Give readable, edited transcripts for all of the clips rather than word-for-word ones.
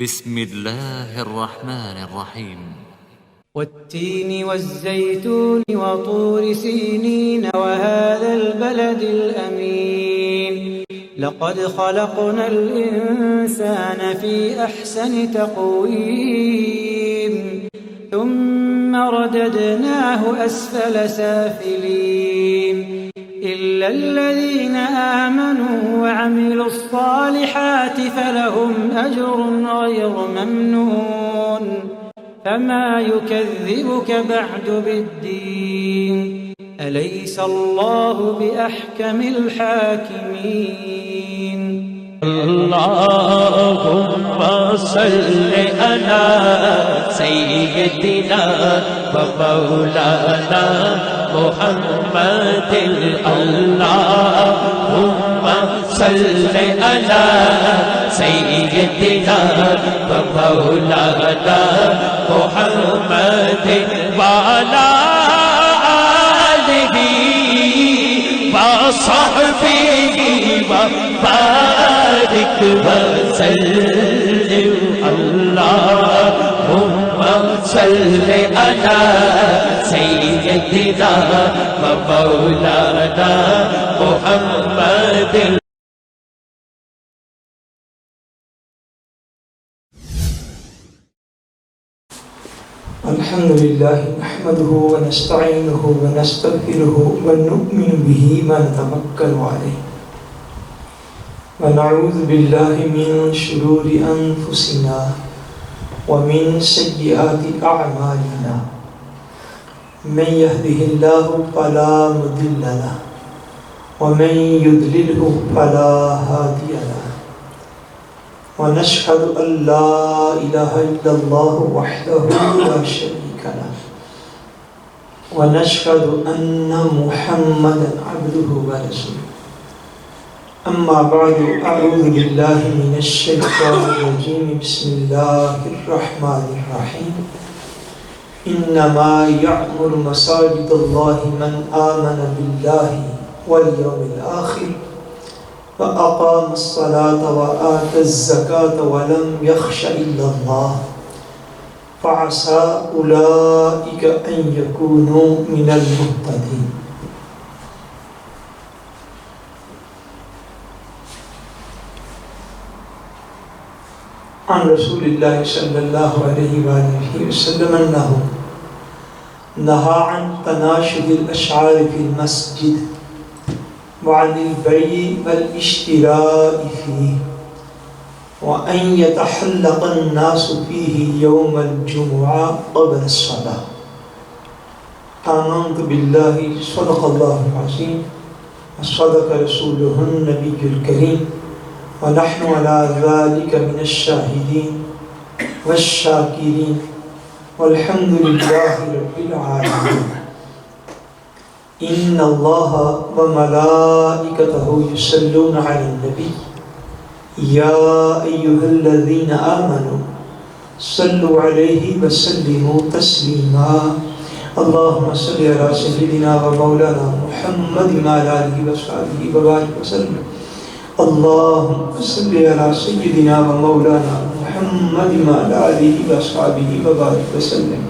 بسم الله الرحمن الرحيم والتين والزيتون وطور سينين وهذا البلد الأمين لقد خلقنا الإنسان في أحسن تقويم ثم رددناه أسفل سافلين إلا الذين آمنوا وعملوا الصالحات فلهم أجر غير ممنون فما يكذبك بعد بالدين أليس الله بأحكم الحاكمين اللهم صل على سيدنا ومولانا محمد اللهم صل على سيدنا ومولانا محمد وعلى آله وصحبه وبارك وسلم اللهم صل على سيدنا ومولانا محمد. الحمد لله نحمده ونستعينه ونستغفره ونؤمن به ونتوكل عليه ونعوذ بالله من شرور أنفسنا ومن سيئات أعمالنا من يهده الله فلا مضل له ومن يضلله فلا هادي له ونشهد أن لا إله إلا الله وحده لا شريك له ونشهد أن محمدا عبده ورسوله. أما بعد أعوذ بالله من الشيطان الرجيم بسم الله الرحمن الرحيم إنما يعمر مساجد الله من آمن بالله واليوم الآخر وأقام الصلاة وآتى الزكاة ولم يخش إلا الله فعسى أولئك أن يكونوا من المهتدين. عن رسول الله صلى الله عليه وآله وسلم أنه نهى عن تناشد الأشعار في المسجد وعن البيع والاشتراء فيه وأن يتحلق الناس فيه يوم الجمعة قبل الصلاة. آمنت بالله صدق الله العظيم وصدق رسوله النبي الكريم ونحن على ذلك من الشاهدين والشاكرين والحمد لله رب العالمين. إن الله وملائكته يصلون على النبي يا أيها الذين آمنوا صلوا عليه وسلموا تسليما. اللهم صل على سيدنا ومولانا محمد وعلى آله وصحبه وبارك وسلم. اللهم صل على سيدنا ومولانا محمد وعلى آله وصحبه وبارك وسلم.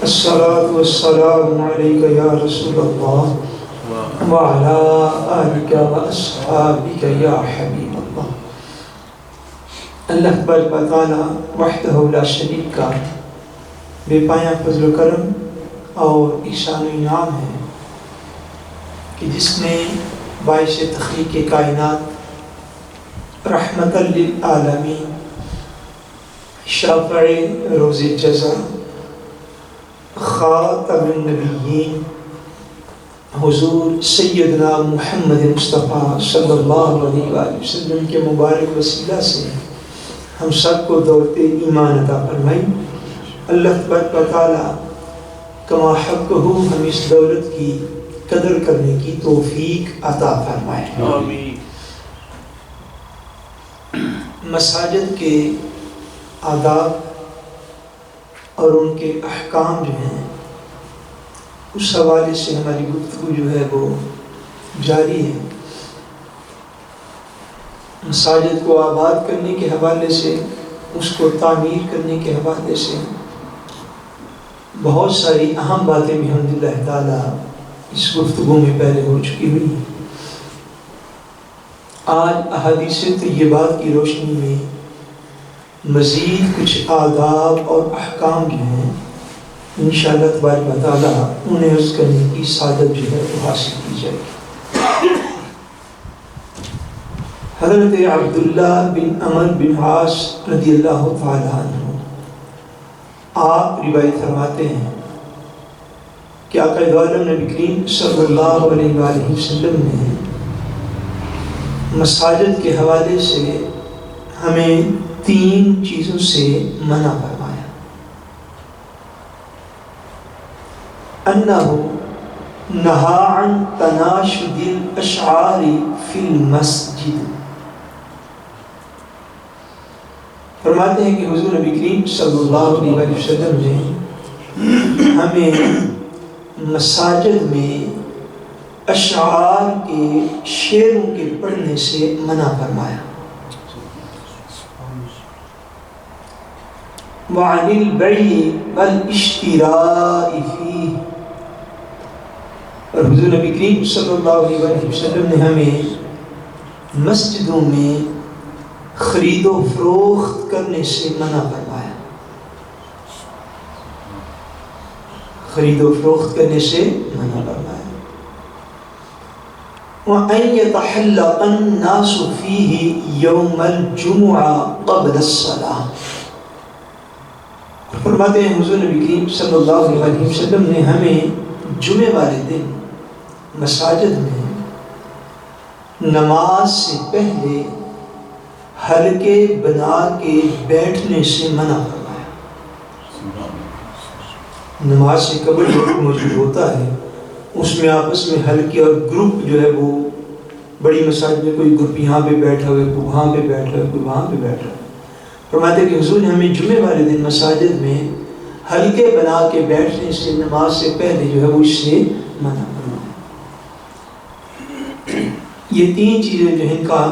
الصلاة والسلام عليك يا رسول الله وعلى آلك وأصحابك يا حبيب الله. اللہ تبارک و تعالی وحدہ لا شریک کا بے پایاں فضل و کرم اور احسان و انعام ہے کہ جس نے باعث تخلیق کائنات رحمت للعالمین شافع روز جزا خاتم النبیین حضور سیدنا محمد مصطفیٰ صلی اللہ علیہ وآلہ وسلم کے مبارک وسیلہ سے ہم سب کو دولت ایمان عطا فرمائی. اللہ تبارک و تعالی کما حقہ ہم اس دولت کی قدر کرنے کی توفیق عطا فرمائے. آمین. مساجد کے آداب اور ان کے احکام جو ہیں اس حوالے سے ہماری گفتگو جو ہے وہ جاری ہے. مساجد کو آباد کرنے کے حوالے سے اس کو تعمیر کرنے کے حوالے سے بہت ساری اہم باتیں بھی الحمدللہ تعالیٰ اس گفتگو میں پہلے ہو چکی ہوئی ہیں۔ آج احادیث طیبات کی روشنی میں مزید کچھ آداب اور احکام جو ہیں انشاءاللہ تبارک و تعالیٰ انہیں عرض کرنے کی سعادت جو ہے وہ حاصل کی جائے گی۔ حضرت عبداللہ بن عمر بن عاص رضی اللہ تعالیٰ عنہ آپ روایت فرماتے ہیں کہ آقا دو عالم نبی کریم صلی اللہ علیہ وآلہ وسلم نے مساجد کے حوالے سے ہمیں 3 چیزوں سے منع فرمایا۔ انہو نہا عن تناشد الاشعار فی المسجد، فرماتے ہیں کہ حضور نبی کریم صلی اللہ علیہ وسلم نے ہمیں مساجد میں اشعار کے شعروں کے پڑھنے سے منع فرمایا۔ وعن البیع والاشتراء فیہ، اور حضور نبی کریم صلی اللہ علیہ وسلم نے ہمیں مسجدوں میں خرید و فروخت کرنے سے منع فرمایا۔ خرید و فروخت کرنے سے منع فرمایا۔ وَأَن يَتَحَلَّقَ النَّاسُ فِيهِ يَوْمَ الْجُمُعَةِ قَبْلَ الصَّلَاةِ، فرماتے ہیں حضور نبی کریم صلی اللہ علیہ وسلم نے ہمیں جمعے والے دن مساجد میں نماز سے پہلے حلقے بنا کے بیٹھنے سے منع فرمایا۔ نماز سے قبل جو موجود ہوتا ہے اس میں آپس میں حلقے اور گروپ جو ہے وہ بڑی مساجد میں کوئی گروپ یہاں پہ بیٹھا ہوئے، کوئی وہاں پہ بیٹھا ہوئے، کوئی وہاں پہ بیٹھا ہوئے، فرماتے کہ حضور نے ہمیں جمعے والے دن مساجد میں حلقے بنا کے بیٹھنے سے نماز سے پہلے جو ہے وہ اس سے منع فرمایا۔ یہ 3 چیزیں جو ہیں کا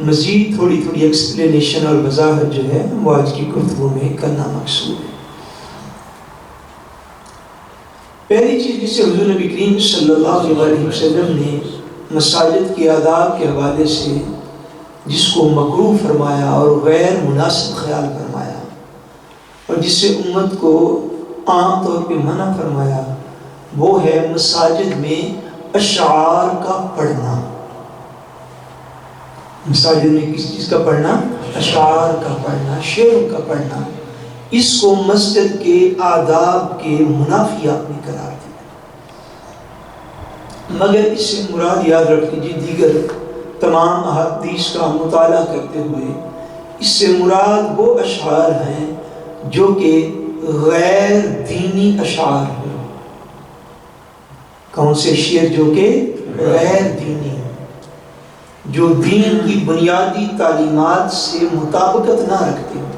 مزید تھوڑی ایکسپلینیشن اور وضاحت جو ہے وہ آج کی گفتگو میں کرنا مقصود ہے۔ پہلی چیز جس سے حضور نبی کریم صلی اللہ علیہ وسلم نے مساجد کے آداب کے حوالے سے جس کو مکروہ فرمایا اور غیر مناسب خیال فرمایا اور جس سے امت کو عام طور پہ منع فرمایا، وہ ہے مساجد میں اشعار کا پڑھنا۔ مساجد میں کس چیز کا پڑھنا؟ اشعار کا پڑھنا، شعروں کا پڑھنا۔ اس کو مسجد کے آداب کے منافی آپ نے قرار دیا، مگر اس سے مراد یاد رکھ لیجیے دیگر تمام احادیث کا مطالعہ کرتے ہوئے اس سے مراد وہ اشعار ہیں جو کہ غیر دینی اشعار ہیں۔ کون سے شعر؟ جو کہ غیر دینی ہیں، جو دین کی بنیادی تعلیمات سے مطابقت نہ رکھتے ہیں۔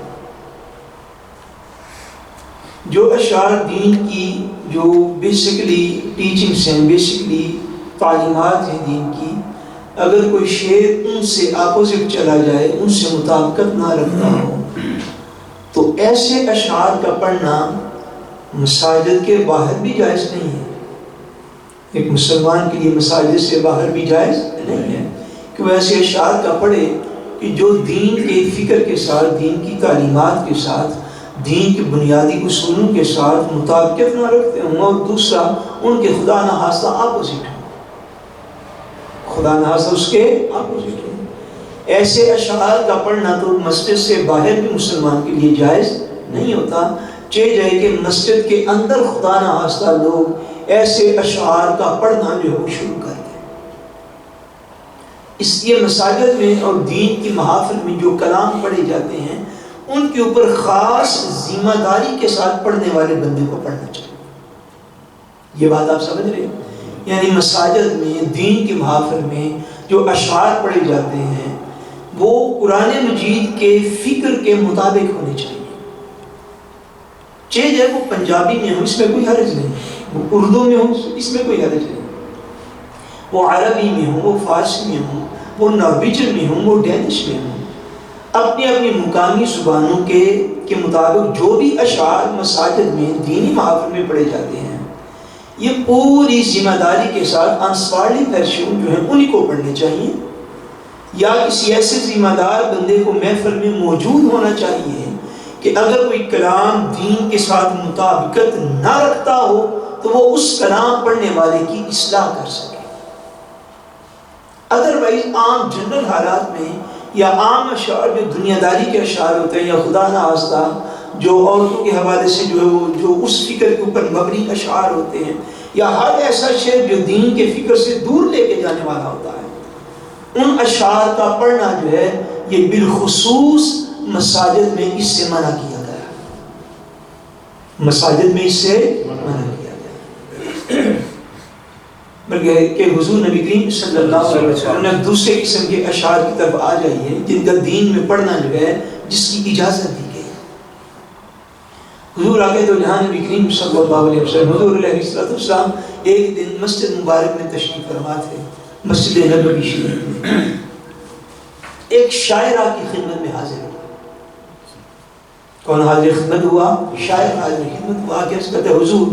جو اشعار دین کی جو بیسکلی ٹیچنگز ہیں، بیسکلی تعلیمات ہیں دین کی، اگر کوئی شعر ان سے اپوزٹ چلا جائے، ان سے مطابقت نہ رکھتا ہو، تو ایسے اشعار کا پڑھنا مساجد کے باہر بھی جائز نہیں ہے۔ ایک مسلمان کے لیے مساجد سے باہر بھی جائز نہیں ہے کہ وہ ایسے اشعار کا پڑھے کہ جو دین کے فکر کے ساتھ، دین کی تعلیمات کے ساتھ، دین کے بنیادی اصولوں کے ساتھ مطابقت نہ رکھتے ہوں، اور دوسرا ان کے خدا نخواستہ اپوزٹ ہوں، خدا نخواستہ اس کے اپوزٹ ہوں۔ ایسے اشعار کا پڑھنا تو مسجد سے باہر بھی مسلمان کے لیے جائز نہیں ہوتا، چاہے جائے کہ مسجد کے اندر خدا نخواستہ لوگ ایسے اشعار کا پڑھنا جو ہے وہ شروع کر دیں۔ اس لیے مساجد میں اور دین کی محافل میں جو کلام پڑھے جاتے ہیں ان کے اوپر خاص ذمہ داری کے ساتھ پڑھنے والے بندے کو پڑھنا چاہیے۔ یہ بات آپ سمجھ رہے ہیں؟ یعنی مساجد میں دین کی محافل میں جو اشعار پڑھے جاتے ہیں وہ قرآن مجید کے فکر کے مطابق ہونے چاہیے، چاہے جائے وہ پنجابی میں ہو، اس میں کوئی حرج نہیں، وہ اردو میں ہو، اس میں کوئی حرج نہیں، وہ عربی میں ہو، وہ فارسی میں ہو، وہ نارویجن میں ہو، وہ ڈینش میں ہو، اپنی اپنی مقامی زبانوں کے مطابق جو بھی اشعار مساجد میں دینی محافل میں پڑھے جاتے ہیں، یہ پوری ذمہ داری کے ساتھ انصارلی پرشون جو ہیں انہی کو پڑھنے چاہیے، یا کسی ایسے ذمہ دار بندے کو محفل میں موجود ہونا چاہیے کہ اگر کوئی کلام دین کے ساتھ مطابقت نہ رکھتا ہو تو وہ اس کلام پڑھنے والے کی اصلاح کر سکے۔ ادروائز عام جنرل حالات میں یا عام اشعار جو دنیا داری کے اشعار ہوتے ہیں، یا خدا نہ خواستہ جو عورتوں کے حوالے سے جو اس فکر کے اوپر مبنی اشعار ہوتے ہیں، یا ہر ایسا شعر جو دین کے فکر سے دور لے کے جانے والا ہوتا ہے، ان اشعار کا پڑھنا جو ہے یہ بالخصوص مساجد میں اس سے منع کیا گیا ہے، مساجد میں اس سے منع کیا گیا، بلکہ کہ حضور نبی کریم صلی اللہ علیہ وسلم نے دوسرے قسم کے اشعار کی طرف آ جائیے جن کا دین میں پڑھنا جو ہے جس کی اجازت دی گئی۔ حضور آگے تو جہاں نبی کریم صلی اللہ علیہ وسلم حضور علیہ السلام ایک دن مسجد مبارک میں تشریف فرما تھے، مسجد نبوی شریف میں، ایک شاعرہ کی خدمت میں حاضر ہوا۔ کون حاضر خدمت ہوا؟ شاعر حاضر خدمت ہوا کہ کہتے ہیں حضور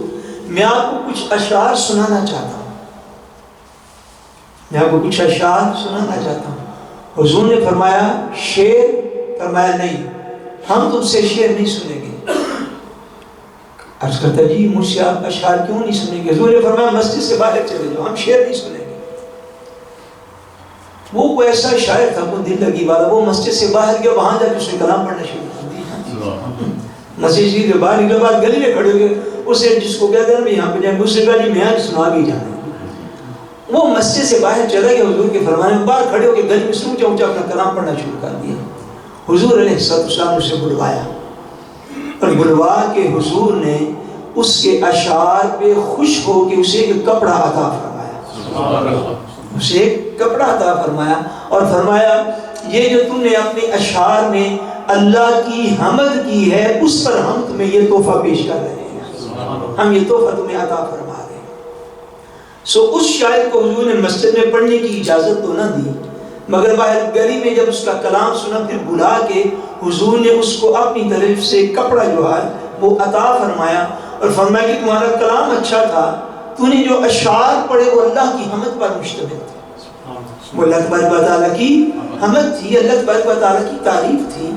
میں آپ کو کچھ اشعار سنانا چاہتا ہوں، میں آپ کو کچھ اشعار سنانا چاہتا ہوں۔ حضور نے فرمایا شعر؟ فرمایا نہیں، ہم تم سے شعر نہیں سنیں گے۔ عرض کرتا جی مجھ سے آپ اشعار کیوں نہیں سنیں گے؟ حضور نے فرمایا مسجد سے باہر چلے جاؤ، ہم شعر نہیں سنیں گے۔ وہ کوئی ایسا شاعر تھا، وہ دل لگی والا، وہ مسجد سے باہر گیا، وہاں جا کے اس نے کلام پڑھنا شروع کر دیا۔ مسجد سے باہر نکلے بعد گلی میں کھڑے ہو گئے، اسے جس کو کہتے ہیں یہاں پہ جائیں، اس نے کہا جی میں آج سنا بھی جانا۔ وہ مسجد سے باہر چلا گیا، حضور کے فرمانے میں باہر کھڑے ہو کے گلی میں سے اونچا اونچا اپنا کلام پڑھنا شروع کر دیا۔ حضور علیہ السلام نے اسے بلوایا، اور بلوا کے حضور نے اس کے اشعار پہ خوش ہو کے اسے ایک کپڑا عطا فرمایا، اسے ایک کپڑا عطا فرمایا، اور فرمایا یہ جو تم نے اپنے اشعار میں اللہ کی حمد کی ہے اس پر ہم تمہیں یہ تحفہ پیش کر رہے ہیں، ہم یہ تحفہ تمہیں عطا فرما رہے ہیں۔ سو اس شاعر کو حضور نے مسجد میں پڑھنے کی اجازت تو نہ دی، مگر باہر گلی میں جب اس کا کلام سنا پھر بلا کے حضور نے اس کو اپنی طرف سے کپڑا جو ہے وہ عطا فرمایا، اور فرمایا کہ تمہارا کلام اچھا تھا، تو نے جو اشعار پڑھے وہ اللہ کی حمد پر مشتمل تھے، وہ اللہ تبارک و تعالیٰ کی حمد تھی، اللہ تبارک و تعالیٰ کی تعریف تھی،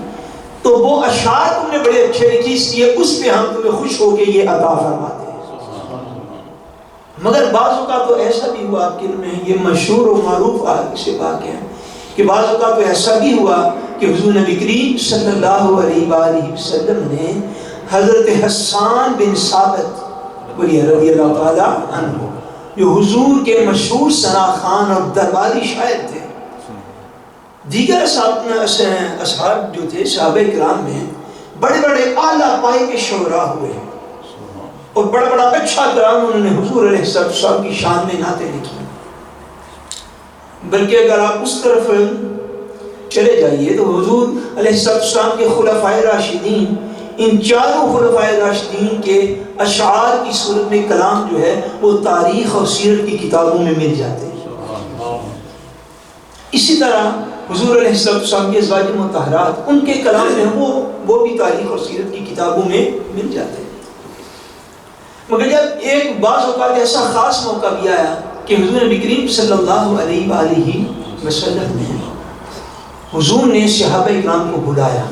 تو وہ اشعار تم نے بڑے اچھے لکھے اس لیے اس پہ ہم تمہیں خوش ہو کے یہ عطا فرماتے ہیں۔ مگر بعض اوقات تو ایسا بھی ہوا، آپ کے علم میں یہ مشہور و معروف سے واقعہ ہے کہ بعض اوقات تو ایسا بھی ہوا کہ حضور نبی کریم صلی اللہ علیہ وآلہ وسلم نے حضرت حسان بن ثابت رضی اللہ تعالیٰ عنہ جو حضور کے مشہور ثنا خوان اور درباری شاعر تھے، دیگر اصحاب جو تھے صحابہ کرام میں بڑے بڑے اعلیٰ پائے کے شعراء ہوئے ہیں، اور بڑا بڑا اچھا کلام انہوں نے حضور علیہ السلام کی شان میں نعتیں لکھی۔ بلکہ اگر آپ اس طرف چلے جائیے تو حضور علیہ السلام کے خلفائے راشدین، ان چاروں خلفائے راشدین کے اشعار کی صورت میں کلام جو ہے وہ تاریخ اور سیرت کی کتابوں میں مل جاتے ہیں۔ اسی طرح حضور علیہ السلام کے ازواج مطہرات، ان کے کلام میں وہ بھی تاریخ اور سیرت کی کتابوں میں مل جاتے ہیں۔ مگر جب ایک بعض اوقات ایسا خاص موقع بھی آیا کہ حضور نبی کریم صلی اللہ علیہ وآلہ وسلم نے حضور نے صحابہ اکرام کو بلایا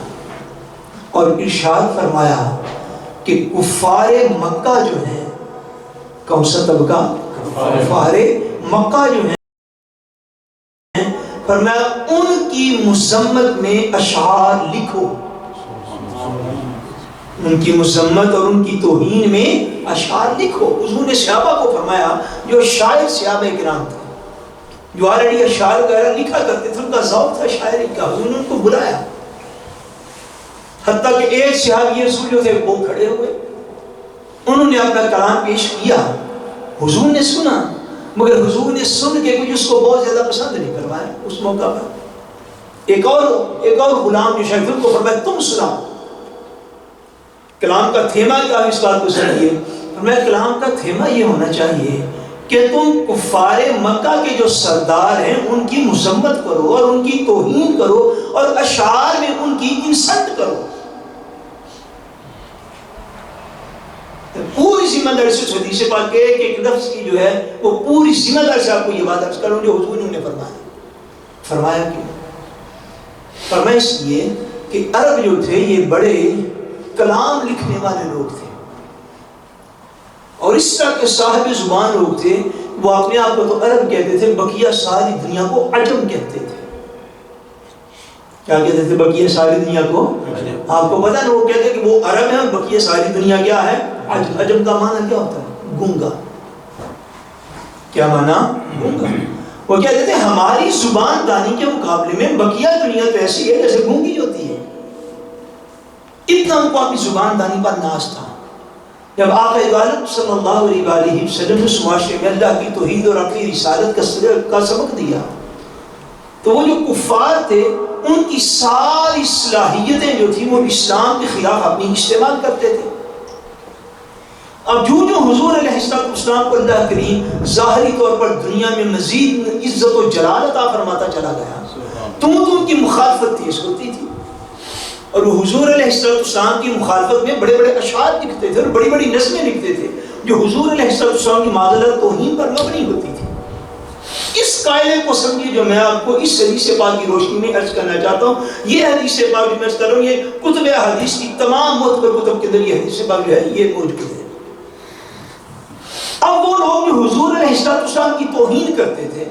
اور ارشاد فرمایا کہ کفار مکہ جو ہیں، کون سا طبقہ؟ کفار مکہ جو ہیں، فرمایا ان کی مذمت میں اشعار لکھو، ان کی مذمت اور ان کی توہین میں اشعار لکھو۔ حضور نے صحابہ کو فرمایا، جو شاعر صحابہ کرام تھے، جو آلریڈی اشعار وغیرہ لکھا کرتے تھے، ان کا ذوق تھا شاعری کا، حضور نے ان کو بلایا، حتیٰ کہ ایک صحابی رسول جو تھے وہ کھڑے ہوئے، انہوں نے اپنا کلام پیش کیا، حضور نے سنا، مگر حضور نے سن کے کچھ اس کو بہت زیادہ پسند نہیں کروایا۔ اس موقع پر ایک اور غلام جو شاید کو فرمایا تم سناؤ کلام کا تھیما کیا، اس بات کو سنیے۔ فرمایا کلام کا تھیما یہ ہونا چاہیے کہ تم کفار مکہ کے جو سردار ہیں ان کی مذمت کرو اور ان کی توہین کرو اور اشعار میں ان کی انسلٹ کرو. پوری ذمہ داری سے حدیث پاک کے ایک لفظ کی جو ہے وہ پوری ذمہ داری سے آپ کو یہ بات عرض کروں جو حضور نے انہیں فرمایا کیوں؟ فرمایا اس لیے کہ عرب جو تھے یہ بڑے کلام لکھنے والے لوگ تھے اور اس طرح کے صاحب زبان لوگ تھے. وہ اپنے آپ کو تو عرب کہتے تھے, بقیہ ساری دنیا کو عجم کہتے تھے. کیا کہتے تھے بقیہ ساری دنیا کو؟ آپ کو پتا نا, وہ کہتے کہ وہ عرب ہیں, بقیہ ساری دنیا کیا ہے؟ عجم کا معنی کیا ہوتا ہے؟ گونگا. کیا معنی؟ گونگا. وہ کہتے تھے ہماری زبان دانی کے مقابلے میں بقیہ دنیا تو ایسی ہے جیسے گونگی ہوتی ہے. اتنا ان کو اپنی زبان دانی پر ناز تھا. جب آقا غالب صلی اللہ علیہ وآلہ وسلم نے اس معاشرے میں اللہ کی توحید اور اپنی رسالت کا سبق دیا تو وہ جو کفار تھے ان کی ساری صلاحیتیں جو تھیں وہ اسلام کے خلاف اپنی استعمال کرتے تھے. اب جو حضور علیہ السلام کو اللہ کریم ظاہری طور پر دنیا میں مزید عزت و جلال عطا فرماتا چلا گیا تو ان کی مخالفت تیز ہوتی تھی اور وہ حضور علیہ السلام کی مخالفت میں بڑے بڑے اشعار لکھتے تھے اور بڑی بڑی نظمیں لکھتے تھے جو حضور علیہ السلام کی معذرت توہین پر مبنی ہوتی تھی. اس قاعدے کو سمجھیے جو میں آپ کو اس حدیث پاک کی روشنی میں عرض کرنا چاہتا ہوں. یہ حدیث پاک جو میں عرض کر رہا ہوں یہ کتب حدیث کی تمام معتبر کتب کے اندر یہ حدیث پاک جو ہے یہ موجود ہے. اب وہ لوگ جو حضور علیہ السلام کی توہین کرتے تھے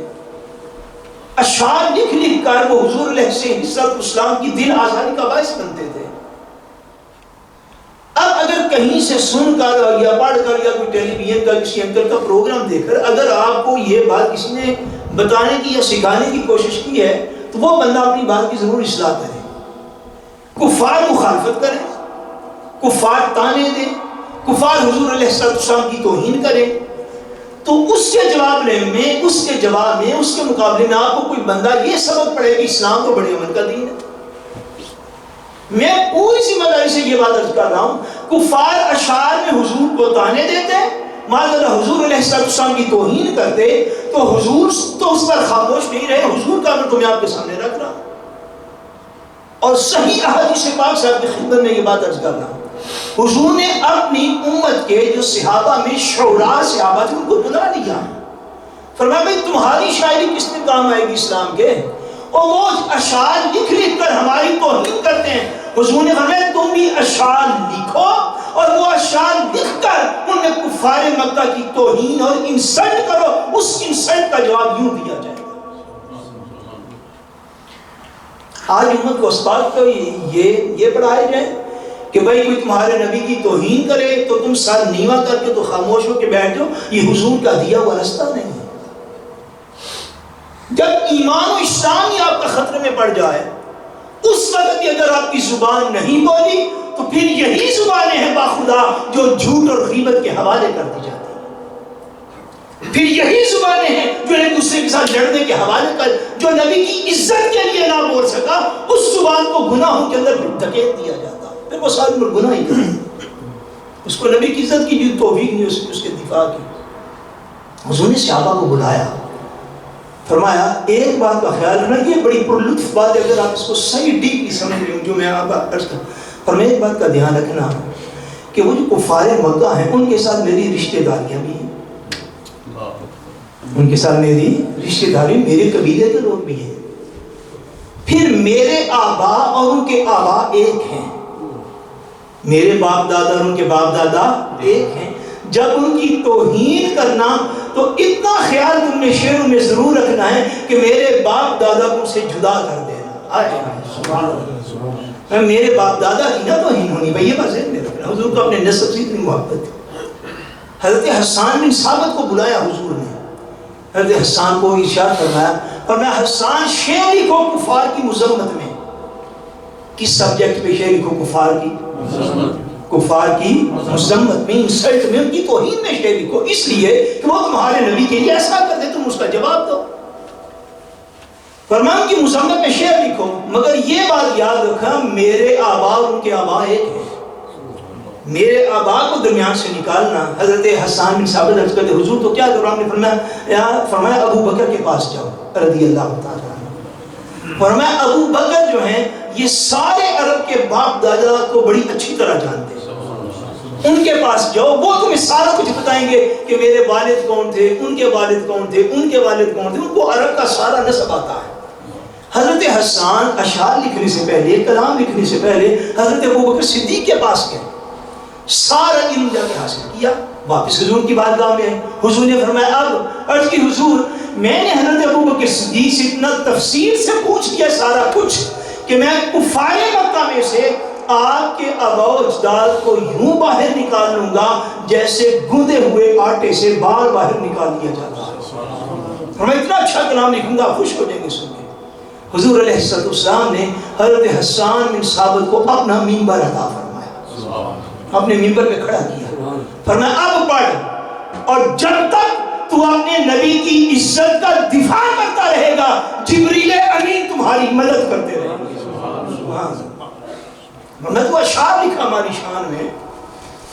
اشعار لکھ لکھ کر وہ حضور علیہ السلام کی دل آزاری کا باعث بنتے تھے. اب اگر کہیں سے سن کر یا پڑھ کر یا کوئی ٹیلی ویژن کا کسی اینکر کا پروگرام دیکھ کر اگر آپ کو یہ بات کسی نے بتانے کی یا سکھانے کی کوشش کی ہے تو وہ بندہ اپنی بات کی ضرور اصلاح کرے. کفار مخالفت کریں, کفار تانے دیں, کفار حضور علیہ السلام کی توہین کریں تو اس کے جواب میں اس کے مقابلے میں آپ کو کوئی بندہ یہ سبق پڑے کہ اسلام کو بڑے امن کا دین ہے. میں پوری ذمہ داری سے یہ بات عرض کر رہا ہوں, کفار اشعار میں حضور کو تانے دیتے معاذ حضور علیہ السلام کی توہین کرتے تو حضور تو اس پر خاموش نہیں رہے. حضور کا میں آپ کے سامنے رکھ رہا ہوں اور صحیح احادیث پاک سے آپ کی خدمت میں یہ بات عرض کر رہا ہوں. حضور نے اپنی امت کے جو صحابہ میں شعراء صحابہ تھے ان کو بلا لیا, فرمایا بھائی تمہاری شاعری کس میں کام آئے گی اسلام کے, اور وہ اشعار لکھ لکھ کر ہماری توہین کرتے ہیں. حضور نے فرمایا تم بھی اشعار لکھو اور وہ اشعار لکھ کر ان میں کفار مکہ کی توہین اور انسلٹ کرو. اس انسلٹ کا جواب یوں دیا جائے گا. آج امت کو اس بات کو یہ پڑھایا جائے کہ بھائی کوئی تمہارے نبی کی توہین کرے تو تم سر نیواں کر کے تو خاموش ہو کے بیٹھ جاؤ, یہ حضور کا دیا ہوا راستہ نہیں ہے. جب ایمان و اسلام ہی آپ کا خطرے میں پڑ جائے اس وقت بھی اگر آپ کی زبان نہیں بولی تو پھر یہی زبانیں ہیں باخدا جو جھوٹ اور غیبت کے حوالے کر دی جاتی ہیں. پھر یہی زبانیں ہیں جو ایک دوسرے کے ساتھ لڑنے کے حوالے کر, جو نبی کی عزت کے لیے نہ بول سکا اس زبان کو گناہوں کے اندر دھکیل دیا جاتا. پھر وہ ساری عمر گناہ ہی کرتا, اس کو نبی کی عزت کی جو توفیق نہیں اس کے دفاع کی. حضور نے صحابہ کو بلایا, فرمایا ایک بات کا خیال رکھنا, یہ بڑی پرلطف بات ہے اگر آپ اس کو صحیح ڈیپلی سمجھ رہے ہوں جو میں آپ عرض کروں. فرمایا ایک بات کا دھیان رکھنا کہ وہ جو کفار مکہ ہیں ان کے ساتھ میری رشتہ داریاں بھی ہیں, ان کے ساتھ میری رشتہ داری میرے قبیلے کے لوگ بھی ہیں. پھر میرے آبا اور ان کے آبا ایک ہیں, میرے باپ دادا اور ان کے باپ دادا ایک ہیں. جب ان کی توہین کرنا تو اتنا خیال تم نے شعروں میں ضرور رکھنا ہے کہ میرے باپ دادا کو سے جدا کر دینا. میرے باپ دادا کی نہ توہین ہونی بھائی, یہ بات ذہن میں رکھنا. حضور کو اپنے نسب سے اتنی محبت تھی. حضرت حسان بن ثابت کو بلایا حضور نے, حضرت حسان کو ارشاد فرمایا فرمایا حسان شعر لکھو کفار کی مذمت میں. کس سبجیکٹ پہ شعر لکھو؟ کفار کی مذمت میں, انسلٹ میں, ان کی توہین میں شعر لکھو, اس لیے کہ وہ تمہارے نبی کے لیے ایسا کر دے, تم اس کا جواب دو. فرمان کی مذمت میں شعر لکھو, مگر یہ بات یاد رکھا میرے آبا اور ان کے آبا ایک ہیں. میرے آبا کو درمیان سے نکالنا. حضرت حسان بن ثابت عرض کرتے حضور تو کیا کرو؟ آپ نے فرمایا ابو بکر کے پاس جاؤ رضی اللہ تعالیٰ. فرمایا ابو بکر جو ہیں یہ سارے عرب کے باپ دادا کو بڑی اچھی طرح جانتے ہیں, ان کے پاس جاؤ, وہ تمہیں سارا کچھ بتائیں گے کہ میرے والد کون تھے, ان کے والد کون تھے, ان کے والد کون تھے, ان کو عرب کا سارا نسب آتا ہے. حضرت حسان اشعار لکھنے سے پہلے, کلام لکھنے سے پہلے حضرت ابو بکر صدیق کے پاس گئے, سارا علم جا کے حاصل کیا, واپس حضور کی بارگاہ میں. حضور نے فرمایا اب عرض کی حضور میں نے حضرت ابو بکر صدیق سے اتنا تفصیل سے پوچھ لیا سارا کچھ کہ میں کفار مکہ میں سے آپ کے آبا و اجداد کو یوں باہر نکال لوں گا جیسے گوندے ہوئے آٹے سے بال باہر نکال لیا جاتا ہے. میں اتنا اچھا کلام لکھوں گا, خوش ہو جائیں گے سن کے. حضور علیہ السلام نے حضرت حسان بن ثابت کو اپنا منبر عطا فرمایا, اپنے منبر پہ کھڑا کیا. فرمایا اب پڑھ, اور جب تک تو اپنے نبی کی عزت کا دفاع کرتا رہے گا جبریل امین تمہاری مدد کرتے رہے گا. میں تو اشعار لکھا ہماری شان میں,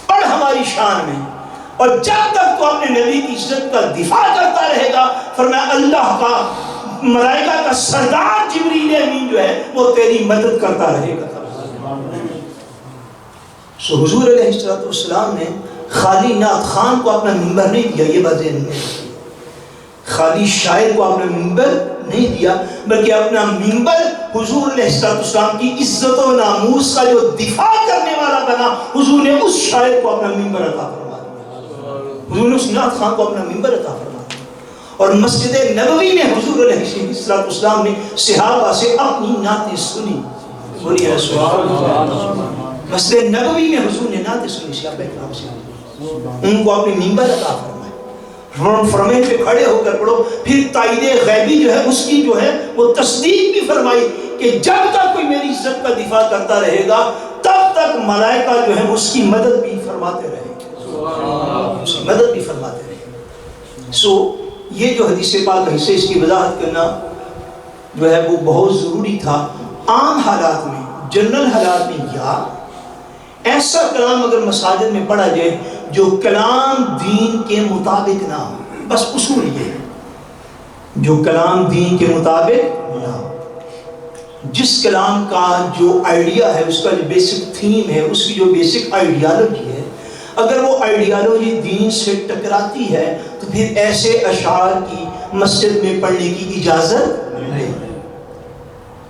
پڑھ ہماری شان میں, اور جب تک تو اپنے نبی کی عزت کا دفاع کرتا رہے گا فرمایا اللہ کا ملائکہ کا سردار جبریل امین جو ہے وہ تیری مدد کرتا رہے گا. سو حضور علیہ السلام نے خالی نعت خان کو اپنا منبر نہیں دیا, یہ بات ذہن میں, خالی شاعر کو اپنا منبر نہیں دیا, بلکہ اپنا منبر حضور علیہ السلام کی عزت و ناموس کا جو دفاع کرنے والا بنا, حضور نے اس شاعر کو اپنا منبر عطا فرما دیا, حضور نے اس نعت خان کو اپنا منبر عطا فرما دیا. اور مسجد نبوی میں حضور علیہ السلام نے صحابہ سے اپنی نعتیں سنی. بولیے مسجد نبوی میں حضور نے نعتیں سنی صحابہ کرام سے, ان کو اپنی منبر عطا فرمایا. فرمائے پہ کھڑے ہو کر پڑھو. پھر تائید غیبی جو ہے اس کی جو ہے وہ تصدیق بھی فرمائی کہ جب تک کوئی میری عزت کا دفاع کرتا رہے گا تب تک ملائکہ جو ہے اس کی مدد بھی فرماتے رہے گا, اس کی مدد بھی فرماتے رہے گا. سو یہ جو حدیث پاک ہے اس کی وضاحت کرنا جو ہے وہ بہت ضروری تھا. عام حالات میں, جنرل حالات میں, یا ایسا کلام اگر مساجد میں پڑھا جائے جو کلام دین کے مطابق نہ ہو, بس اصول یہ ہے جو کلام دین کے مطابق نہ ہو, جس کلام کا جو آئیڈیا ہے, اس کا جو بیسک تھیم ہے, اس کی جو بیسک آئیڈیالوجی ہے, اگر وہ آئیڈیالوجی دین سے ٹکراتی ہے تو پھر ایسے اشعار کی مسجد میں پڑھنے کی اجازت نہیں ہے.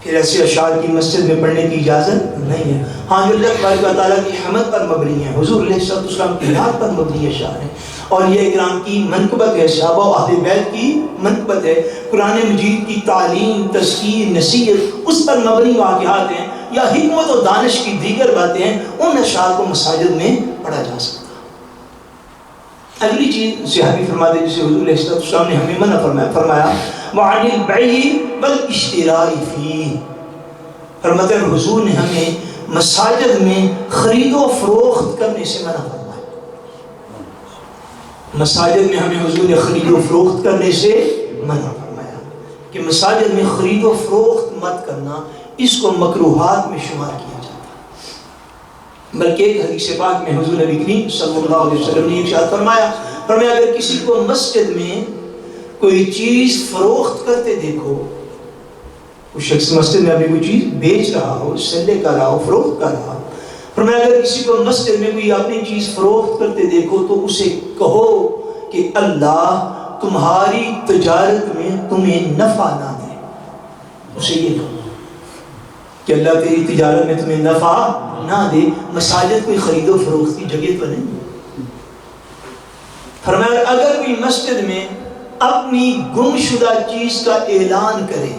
پھر ایسے اشعار کی مسجد میں پڑھنے کی اجازت نہیں ہے. ہاں جو اللہ تبارک و تعالیٰ کی حمد پر مبنی ہے, حضور علیہ السلام کی یاد پر مبنی اشعار ہیں, اور یہ اکرام کی منقبت ہے, صحابہ و اہل بیت کی منقبت ہے, قرآن مجید کی تعلیم, تذکیر, نصیحت اس پر مبنی واقعات ہیں, یا حکمت و دانش کی دیگر باتیں ہیں, ان اشعار کو مساجد میں پڑھا جا سکتا. اگلی چیز صحابی فرماتے جسے حضور علیہ السلام نے ہمیں منع فرمایا وعن البیع والاشتراء فیہ. فرماتے ہیں حضور نے ہمیں مساجد میں خرید و فروخت کرنے سے منع فرمایا. مساجد میں ہمیں حضور نے خرید و فروخت کرنے سے منع فرمایا کہ مساجد میں خرید و فروخت مت کرنا, اس کو مکروہات میں شمار کیا جاتا ہے. بلکہ ایک حدیث پاک میں حضور نبی کریم صلی اللہ علیہ وسلم نے ارشاد فرمایا اگر کسی کو مسجد میں کوئی چیز فروخت کرتے دیکھو, کوئی شخص مسجد میں ابھی کوئی چیز بیچ رہا ہو, سلے کر رہا ہو, فروخت کر رہا ہو, فرمایا اگر کسی کو مسجد میں کوئی اپنی چیز فروخت کرتے دیکھو تو اسے کہو کہ اللہ تمہاری تجارت میں تمہیں نفع نہ دے. اسے یہ کہو کہ اللہ تیری تجارت میں تمہیں نفع نہ دے. مساجد کوئی خرید و فروخت کی جگہ پر نہیں. فرمایا اگر کوئی مسجد میں اپنی گم شدہ چیز کا اعلان کرے,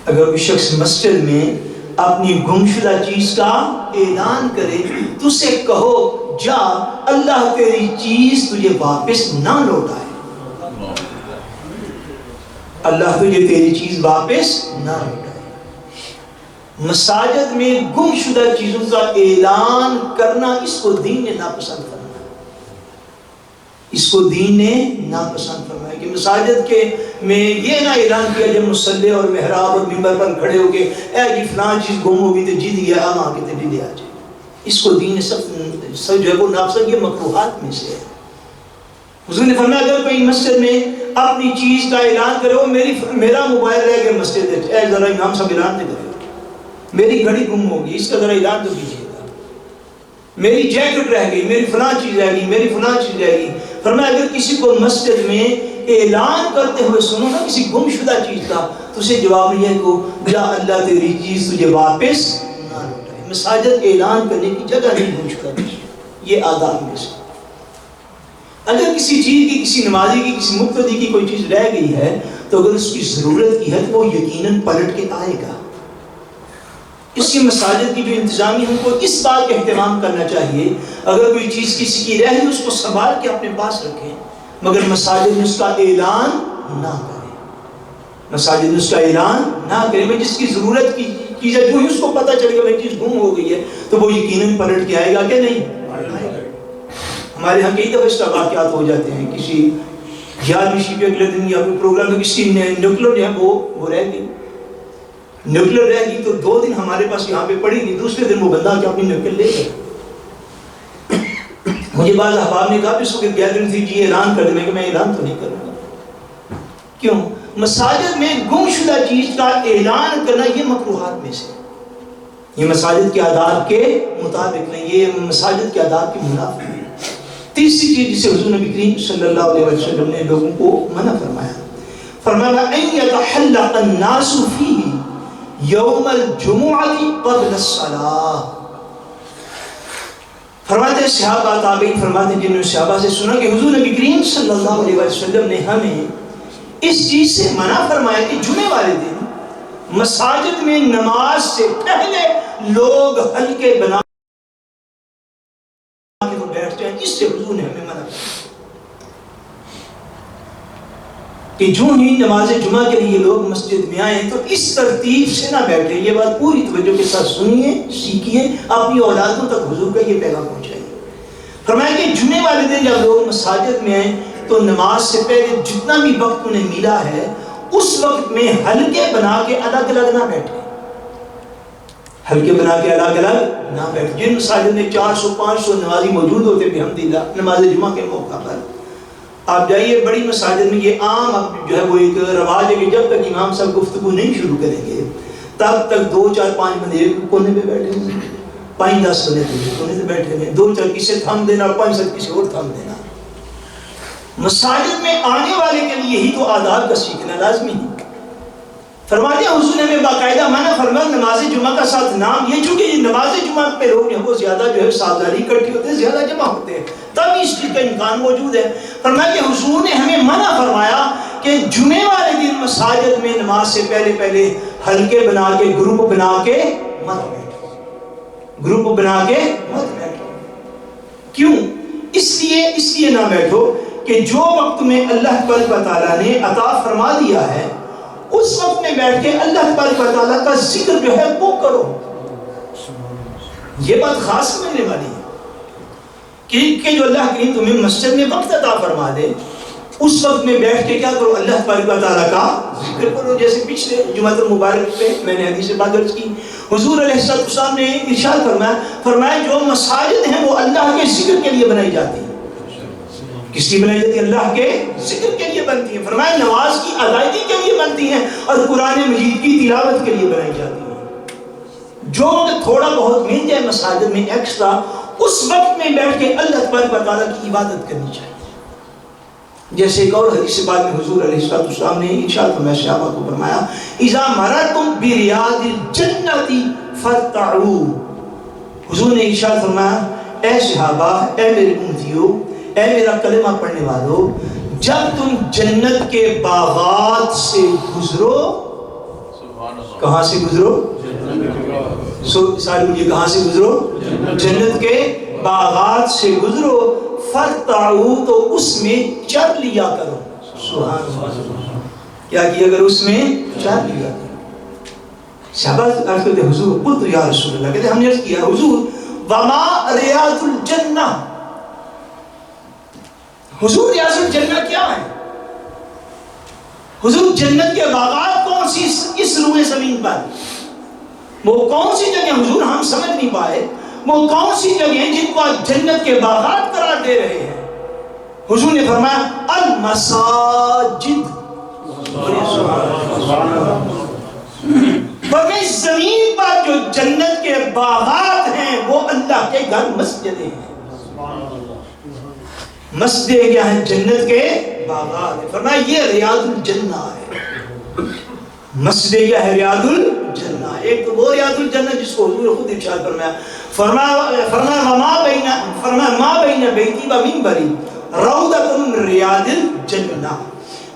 اگر کوئی شخص مسجد میں اپنی گم شدہ چیز کا اعلان کرے تو اسے کہو جا اللہ تیری چیز تجھے واپس نہ لوٹائے, اللہ تجھے تیری چیز واپس نہ لوٹائے. مساجد میں گم شدہ چیزوں کا اعلان کرنا اس کو دین نے ناپسند فرمایا. اس کو دین نے ناپسند فرمایا کہ مساجد کے میں یہ نہ اعلان کیا جب مصلی اور محراب اور منبر پر کھڑے ہو کے اے جی فلاں چیز گم ہوگی تو جی دیا ہم آگے تے لے آ جائے. اس کو دین سب جو ہے وہ ناپسند، یہ مکروہات میں سے ہے۔ حضور نے فرمایا اگر کوئی مسجد میں اپنی چیز کا اعلان کرے، وہ میرا موبائل رہ گیا مسجد ہے، اے ذرا امام صاحب اعلان نہیں کرے، میری گھڑی گم ہوگی، اس کا ذرا اعلان تو کیجیے گا، میری جیکٹ رہ گئی، میری فلاں چیز رہ گئی، میری فلاں چیز رہ گئی۔ فرمایا اگر کسی کو مسجد میں اعلان کرتے ہوئے سنو نا کسی گم شدہ چیز کا، تو اسے جواب یہ ہے کہ یا اللہ تیری چیز تجھے واپس نہ لوٹائے۔ مساجد اعلان کرنے کی جگہ نہیں گم شدہ چیز، یہ آداب میں سے۔ اگر کسی چیز کی، کسی نمازی کی، کسی مقتدی کی کوئی چیز رہ گئی ہے تو اگر اس کی ضرورت کی ہے تو وہ یقیناً پلٹ کے آئے گا۔ اس کی مساجد کی جو انتظامی ہم کو اس بات کا اہتمام کرنا چاہیے، اگر کوئی چیز کسی کی رہ گئی اس کو سنبھال کے اپنے پاس رکھیں، مگر مساجد میں اس کا اعلان نہ کریں، مساجد میں اس کا اعلان نہ کریں۔ میں جس کی ضرورت کی چیز ہے، جو ہی اس کو پتہ چلے گا میری چیز گم ہو گئی ہے تو وہ یقیناً پلٹ کے آئے گا کہ نہیں؟ ہمارے ہاں کئی دفعہ اس طرح واقعات ہو جاتے ہیں، کسی 11ویں شب اگلے دن یا کوئی پروگرام میں کسی نیوکلر جو ہے وہ رہ گئی، نیوکلر رہ گئی تو 2 دن ہمارے پاس یہاں پہ پڑی گئی، دوسرے دن وہ بندہ کے اپنی نیوکل لے گیا۔ مجھے بعض احباب نے کہا اس وقت گیدرنگ تھی جی اعلان کر دیں، کہ میں اعلان تو نہیں کروں گا۔ کیوں؟ مساجد میں گم شدہ چیز کا اعلان کرنا یہ مکروہات میں سے، یہ مساجد کے آداب کے مطابق نہیں، یہ مساجد کے آداب کے منافی نہیں۔ تیسری چیز جسے حضور نبی کریم صلی اللہ علیہ وسلم نے لوگوں کو منع فرمایا، فرمایا ان يتحلق الناس فيه يوم الجمعة قبل الصلاة۔ فرماتے ہیں صحابہ تابعین فرماتے ہیں جنہوں نے صحابہ سے سنا کہ حضور نبی کریم صلی اللہ علیہ وسلم نے ہمیں اس چیز سے منع فرمایا کہ جمعے والے دن مساجد میں نماز سے پہلے لوگ حلقے بنا بیٹھتے ہیں، اس سے حضور نے ہمیں منع کیا کہ جو ہی نماز جمعہ کے لیے لوگ مسجد میں آئیں تو اس ترتیب سے نہ بیٹھیں۔ یہ بات پوری توجہ کے ساتھ سنیے، سیکھیے، اپنی اولادوں تک حضور کا یہ پیغام پہنچائیے۔ فرمایا کہ جمعے والے دن جب لوگ مساجد میں آئیں تو نماز سے پہلے جتنا بھی وقت انہیں ملا ہے اس وقت میں حلقے بنا کے الگ الگ نہ بیٹھیں، حلقے بنا کے الگ الگ نہ بیٹھیں۔ جن مساجد میں 400-500 نمازی موجود ہوتے ہیں الحمدللہ نماز جمعہ کے موقع پر، آپ جائیے بڑی مساجد میں یہ عام اب جو ہے وہ ایک رواج ہے کہ جب تک امام صاحب گفتگو نہیں شروع کریں گے تب تک 2-4-5 بندے ایک کونے پہ بیٹھے ہیں، 5-10 بندے دوسرے کونے پہ بیٹھے ہیں، 2-4 کسی تھم دینا، 5-7 کسی اور تھم دینا۔ مساجد میں آنے والے کے لیے یہی تو آداب کا سیکھنا لازمی ہے۔ فرماتے ہیں حضور نے ہمیں باقاعدہ منع فرمایا نماز جمعہ کا ساتھ نام، یہ چونکہ یہ نماز جمعہ پہ لوگ ہیں وہ زیادہ جو ہے سازداری اکٹھی ہوتے ہیں، زیادہ جمع ہوتے ہیں، تب اس چیز کا امکان موجود ہے۔ فرمایا کہ حضور نے ہمیں منع فرمایا کہ جمعے والے دن مساجد میں نماز سے پہلے حلقے بنا کے گروپ بنا کے مت بیٹھو، گروپ بنا کے مت بیٹھو۔ کیوں؟ اس لیے نہ بیٹھو کہ جو وقت میں اللہ تبارک و تعالیٰ نے عطا فرما دیا ہے اس وقت میں بیٹھ کے اللہ تبارک و تعالیٰ کا ذکر جو ہے وہ کرو۔ یہ بات خاص سمجھنے والی ہے کہ جو اللہ کریم تمہیں مسجد میں وقت عطا فرما دے اس وقت میں بیٹھ کے کیا کرو؟ اللہ تبارک و تعالیٰ کا ذکر کرو۔ جیسے پچھلے جمعہ المبارک پہ میں نے حدیث پاک عرض کی، حضور علیہ السلام نے ارشاد فرمایا جو مساجد ہیں وہ اللہ کے ذکر کے لیے بنائی جاتی ہیں۔ کس لیے بنائی جاتی ہے؟ اللہ کے ذکر کے لیے بنتی ہیں۔ فرمایا نماز کی ادائیگی کے لیے بنتی ہیں اور قرآن مجید کی تلاوت کے لیے بنائی جاتی ہیں۔ جو تھوڑا بہت مل جائے مساجد میں ایکسٹرا، اس وقت میں بیٹھ کے اللہ تبارک و تعالیٰ کی عبادت کرنی چاہیے۔ جیسے ایک اور حدیث پاک میں حضور علیہ السلام نے ارشاد فرمایا صحابہ کو فرمایا اذا مررتم بریاض الجنۃ فارتعوا۔ حضور نے ارشاد فرمایا اے صحابہ، اے میرے امتیوں، اے میرا کلمہ پڑھنے والوں، جب تم جنت کے باغات سے گزرو، کہاں سے گزرو؟ سارے مجھے کہاں سے گزرو؟ جنت کے باغات سے گزرو، فرتعو تو اس میں چر لیا کرو۔ سبحان اللہ، کیا کیا کرو؟ اس میں چر لیا کرو۔ صحابہ عرض کرتے حضور قلت یا رسول اللہ، کہتے ہم نے عرض کیا حضور وما ریاض الجنہ، حضور ریاض الجنہ کیا ہے؟ حضور جنت کے باغات کون سی اس روئے زمین پر، وہ کون سی جگہ حضور ہم سمجھ نہیں پائے، وہ کون سی جگہ ہیں جن کو آپ جنت کے باغات قرار دے رہے ہیں؟ حضور نے فرمایا المساجد، فرمایا زمین پر جو جنت کے باغات ہیں وہ اللہ کے گھر مسجدیں ہیں۔ مسجدیں کیا ہیں؟ جنت کے باغات ہیں۔ فرمایا یہ ریاض الجنہ ہے۔ مسجدیں کیا ہے؟ ریاض الجنہ۔ ایک تو وہ ریاض الجنہ جس کو حضور خود ارشاد فرمایا، فرمایا ما بین بیتی و منبری روضۃ من ریاض الجنہ۔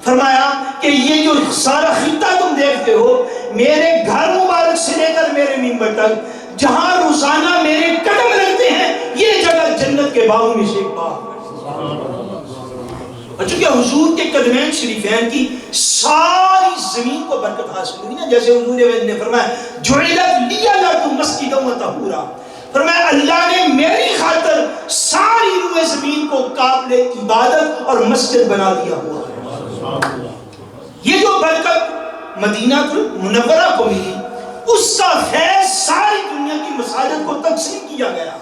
فرمایا کہ یہ جو سارا خطہ تم دیکھتے ہو، میرے گھر مبارک سے لے کر میرے منبر تک جہاں روزانہ میرے قدم رکھتے ہیں، یہ جگہ جنت کے باغوں میں سے ایک باغ ہے۔ اور چونکہ حضور کے قدمین شریفین کی ساری زمین کو برکت حاصل ہوئی نا، جیسے حضور نے فرمایا جعلت لی الارض مسجدا و طہورا، فرمایا اللہ نے میری خاطر ساری روئے زمین کو قابل عبادت اور مسجد بنا دیا ہوا ہے۔ یہ جو برکت مدینہ المنورہ کو ملی، اس کا فیض ساری دنیا کی مساجد کو تقسیم کیا گیا۔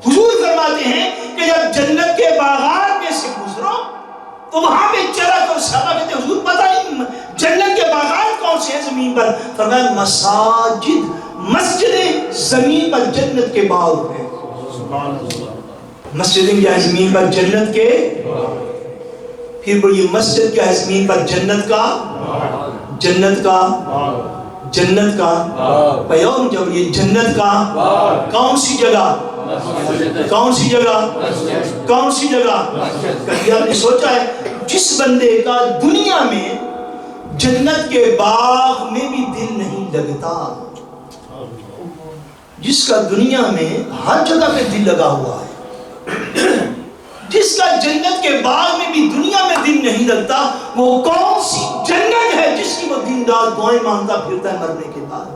حضور فرماتے ہیں کہ جب جنت کے باغات میں سے گزرو تو وہاں پہ چرا کر صحابہ کہتے ہیں حضور پتہ نہیں جنت کے باغات کون سے ہیں زمین پر؟ فرمایا مساجد، مسجدیں زمین پر جنت کے باغ ہیں۔ مسجدیں کیا ہے؟ زمین پر جنت کے، پھر بڑی مسجد کیا ہے؟ زمین پر جنت کا، جنت کا، جنت کا پیغام۔ جب یہ جنت کا کون سی جگہ، کون سی جگہ، کون سی جگہ؟ کبھی آپ نے سوچا ہے جس بندے کا دنیا میں جنت کے باغ میں بھی دل نہیں لگتا، جس کا دنیا میں ہر جگہ پہ دل لگا ہوا ہے، جس کا جنت کے باغ میں بھی دنیا میں دل نہیں لگتا، وہ کون سی جنت ہے جس کی وہ دن رات دعائیں مانگتا پھرتا ہے مرنے کے بعد؟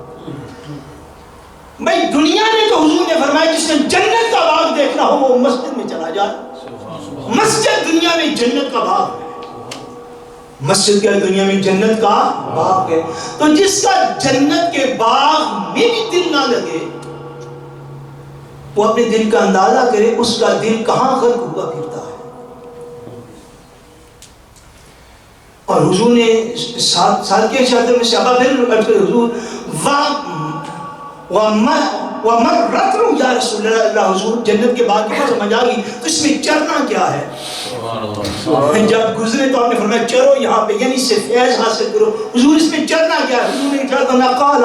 بھائی دنیا نے تو حضور نے فرمایا جس نے جنت کا باغ دیکھنا ہو وہ مسجد میں چلا جائے۔ مسجد دنیا میں جنت کا باغ ہے، مسجد کیا دنیا میں جنت کا باغ ہے۔ تو جس کا جنت کے باغ میں بھی دل نہ لگے، وہ اپنے دل کا اندازہ کرے اس کا دل کہاں غرق ہوا پھرتا ہے۔ اور حضور نے ساتھ کے شادر میں صحابہ پھر حضور وَمَرَّتْ یا رسول اللہ، حضور جنت کے باغ کی سمجھ آ گئی تو اس میں چرنا کیا ہے؟ جب گزرے تو آپ نے فرمایا چرو یہاں پہ، یعنی اس سے فیض حاصل کرو۔ حضور اس میں چرنا کیا ہے؟ حضور نے کہا قال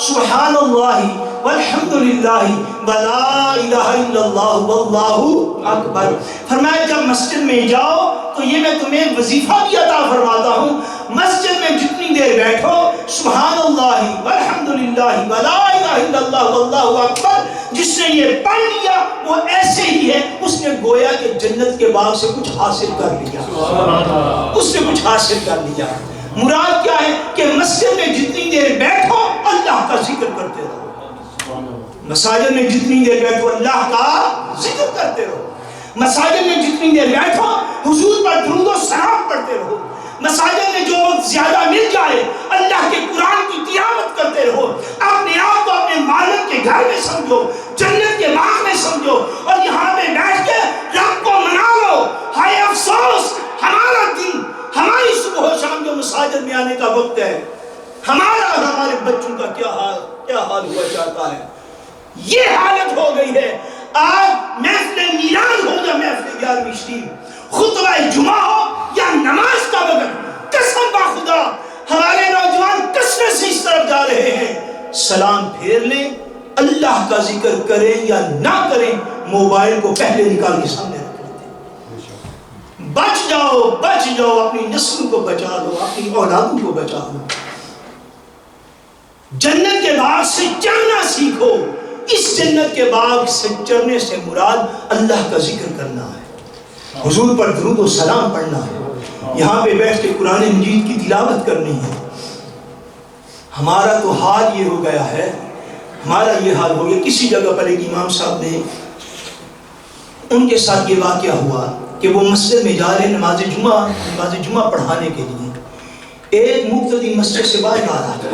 سبحان اللہ والحمد للہ ولا الہ الا اللہ واللہ اکبر۔ فرمایا جب مسجد میں جاؤ تو یہ میں تمہیں وظیفہ بھی عطا فرماتا ہوں، مسجد میں جتنی دیر بیٹھو سبحان اللہ والحمد للہ ولا الہ الا اللہ واللہ اکبر، جس نے یہ پڑھ لیا وہ ایسے ہی ہے اس نے گویا کہ جنت کے باغ سے کچھ حاصل کر لیا، اس نے کچھ حاصل کر لیا۔ مراد کیا ہے کہ مسجد میں جتنی دیر بیٹھو اللہ کا ذکر کرتے رہو، مساجد میں جتنی دیر بیٹھو اللہ کا ذکر کرتے رہو، مساجد میں جتنی دیر بیٹھو حضور پر درود و سلام پڑھتے رہو، مساجد میں جو وقت زیادہ مل جائے اللہ کے قرآن کی تلاوت کرتے رہو، اپنے آپ کو اپنے مالک کے گھر میں سمجھو، جنت کے باغ میں سمجھو، اور یہاں پہ بیٹھ کے رب کو منا لو۔ ہائے افسوس ہمارا دن، ہماری صبح و شام جو مساجد میں آنے کا وقت ہے، ہمارا اور ہمارے بچوں کا کیا حال ہوا چاہتا ہے۔ یہ حالت ہو گئی ہے۔ آج محفل میلاد ہو یا محفل 11ویں شریف، خطبہ جمعہ ہو یا نماز کا وقت، قسم با خدا ہمارے نوجوان کثرت سے اس طرف جا رہے ہیں، سلام پھیر لیں، اللہ کا ذکر کریں یا نہ کریں، موبائل کو پہلے نکال کے سامنے رکھ لیتے ہیں۔ بچ جاؤ، بچ جاؤ، اپنی نسل کو بچا دو، اپنی اولادوں کو بچا دو۔ جنت کے باغ سے چڑھنا سیکھو۔ اس جنت کے باغ سے چڑھنے سے مراد اللہ کا ذکر کرنا ہے، حضور پر درود و سلام پڑھنا ہے، یہاں پہ بیٹھ کے قرآن مجید کی تلاوت کرنی ہے۔ ہمارا تو حال یہ ہو گیا ہے، ہمارا یہ حال ہو گیا۔ کسی جگہ پر ایک امام صاحب نے، ان کے ساتھ یہ واقعہ ہوا کہ وہ مسجد میں جا رہے نماز جمعہ پڑھانے کے لیے، ایک مقتدی مسجد سے باہر آ رہا تھا،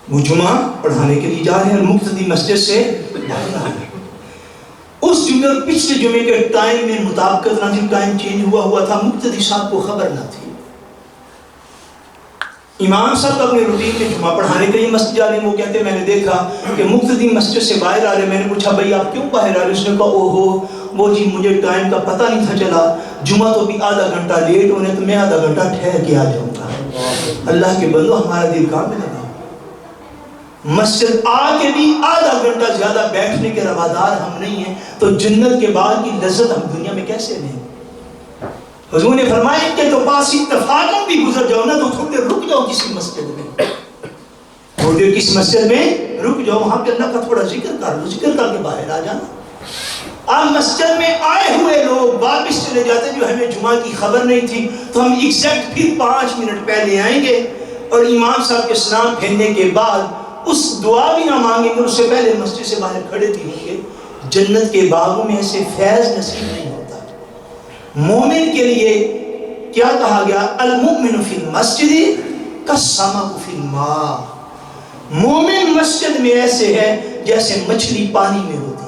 وہ جمعہ پڑھانے کے لیے جا رہے ہیں اور مقتدی مسجد سے باہر آ رہے ہیں۔ دیگر پچھلے جمعے کے ٹائم میں مطابقت نہ تھی، ٹائم چینج ہوا تھا، مقتدی صاحب کو خبر نہ تھی۔ امام صاحب اپنے روٹین میں جمعہ پڑھانے کے لیے مسجد جا رہے ہیں، وہ کہتے ہیں میں نے دیکھا کہ مقتدی مسجد سے باہر آ رہے ہیں۔ میں نے پوچھا بھائی آپ کیوں باہر آ رہے ہیں؟ اس نے کہا اوہو وہ جی مجھے ٹائم کا پتہ نہیں تھا چلا، جمعہ تو بھی آدھا گھنٹہ لیٹ ہونے تو میں آدھا گھنٹہ ٹھہر کے آ جاؤں گا۔ اللہ کے بندو ہمارا دل کام میں لگا، مسجد آ کے بھی آدھا گھنٹہ زیادہ بیٹھنے کے روادار ہم نہیں ہیں، تو جنت کے بعد کی لذت ہم دنیا میں کیسے لیں؟ حضور نے فرمایا کہ تو پاس اتفاقاً بھی گزر جاؤ نا تو تھوڑے رک جاؤ کسی مسجد میں، تھوڑے کسی مسجد میں رک جاؤ، وہاں پہ اللہ کا تھوڑا ذکر کر لو، ذکر کر کے باہر آ جانا۔ اب مسجد میں آئے ہوئے لوگ واپس چلے جاتے جو ہمیں جمعہ کی خبر نہیں تھی، تو ہم ایگزیکٹ پھر 5 منٹ پہلے آئیں گے اور امام صاحب کے سلام پھیرنے کے بعد اس دعا بھی نہ مانگیں گے، اس سے پہلے مسجد سے باہر کھڑے بھی ہوں گے۔ جنت کے باغوں میں ایسے فیض نصیب نہیں ہوتا۔ مومن کے لیے کیا کہا گیا؟ المؤمن فی المسجد کالسمک فی الماء، مومن مسجد میں ایسے ہے جیسے مچھلی پانی میں ہوتی،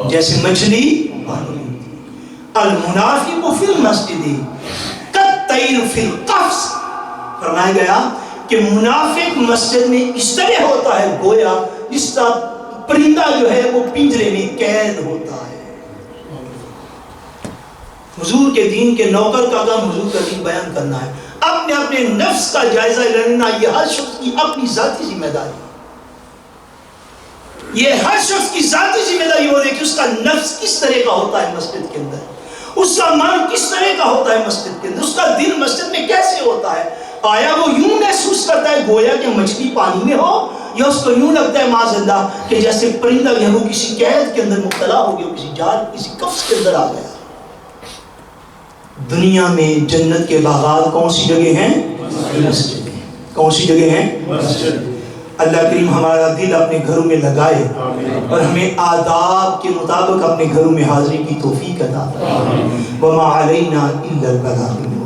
جیسے مچھلی پانی میں ہوتی۔ المنافق فی المسجد کالطیر فی القفص، فرمایا گیا کہ منافق مسجد میں اس طرح ہوتا ہے گویا جس طرح پرندہ جو ہے وہ پنجرے میں قید ہوتا ہے۔ حضور کے دین کے نوکر کا کام حضور کا دین بیان کرنا ہے، اپنے نفس کا جائزہ لینا، یہ ہر شخص کی اپنی ذاتی ذمہ داری، یہ ہر شخص کی ذاتی ذمہ داری ہو رہی ہے کہ اس کا نفس کس طرح کا ہوتا ہے مسجد کے اندر، اس کا من کس طرح کا ہوتا ہے مسجد کے اندر، اس کا دل مسجد میں کیسے ہوتا ہے۔ آیا وہ یوں محسوس کرتا ہے گویا کہ مچھلی پانی میں ہو، یا اس کو یوں لگتا ہے معاذ اللہ کہ جیسے پرندہ جو ہے وہ کسی قید کے اندر مبتلا ہو گیا، کسی جال کسی قفس کے اندر آ گیا۔ دنیا میں جنت کے باغات کون سی جگہ ہیں؟ مسجد۔ کون سی جگہ ہیں؟ مسجد۔ اللہ کریم ہمارا دل اپنے گھروں میں لگائے اور ہمیں آداب کے مطابق اپنے گھروں میں حاضری کی توفیق عطا فرمائے۔ وما علینا الا البلاغ۔